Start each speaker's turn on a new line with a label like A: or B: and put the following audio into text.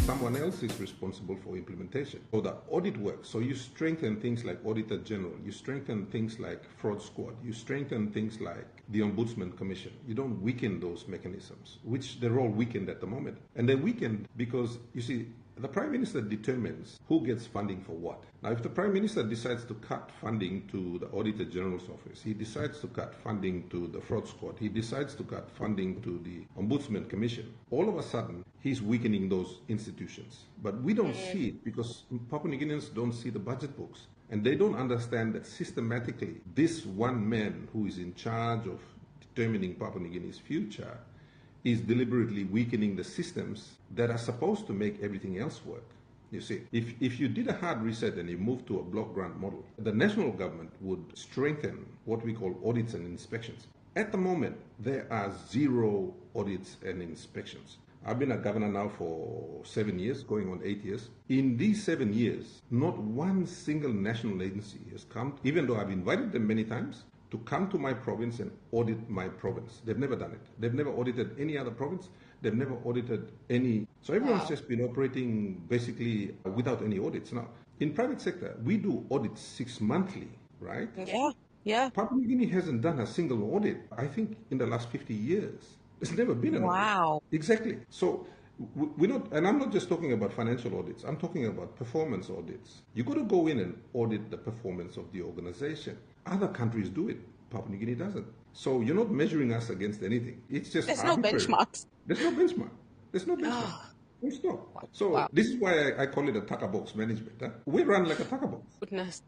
A: someone else is responsible for implementation. So the audit works. So you strengthen things like Auditor General, you strengthen things like Fraud Squad, you strengthen things like the Ombudsman Commission. You don't weaken those mechanisms, which they're all weakened at the moment. And they're weakened because, you see, the Prime Minister determines who gets funding for what. Now, if the Prime Minister decides to cut funding to the Auditor General's office, he decides to cut funding to the Fraud Squad, he decides to cut funding to the Ombudsman Commission, all of a sudden, he's weakening those institutions. But we don't see it because Papua New Guineans don't see the budget books. And they don't understand that systematically, this one man who is in charge of determining Papua New Guinea's future is deliberately weakening the systems that are supposed to make everything else work. You see, if you did a hard reset and you moved to a block grant model, the national government would strengthen what we call audits and inspections. At the moment, there are 0 audits and inspections. I've been a governor now for 7 years, going on 8 years. In these 7 years, not one single national agency has come, even though I've invited them many times, to come to my province and audit my province. They've never done it. They've never audited any other province. They've never audited any. So everyone's just been operating basically without any audits. Now, in private sector, we do audits 6 monthly, right?
B: Yeah.
A: Papua New Guinea hasn't done a single audit, I think, in the last 50 years. There's never been an audit.
B: Wow.
A: Exactly. So we're not, and I'm not just talking about financial audits, I'm talking about performance audits. You got to go in and audit the performance of the organization. Other countries do it. Papua New Guinea doesn't. So you're not measuring us against anything. It's just
B: There's
A: arbitrary.
B: no benchmarks.
A: There's no benchmark. There's no benchmark. Full stop. So this is why I call it a tucker box management. Huh? We run like a tucker box.
B: Goodness.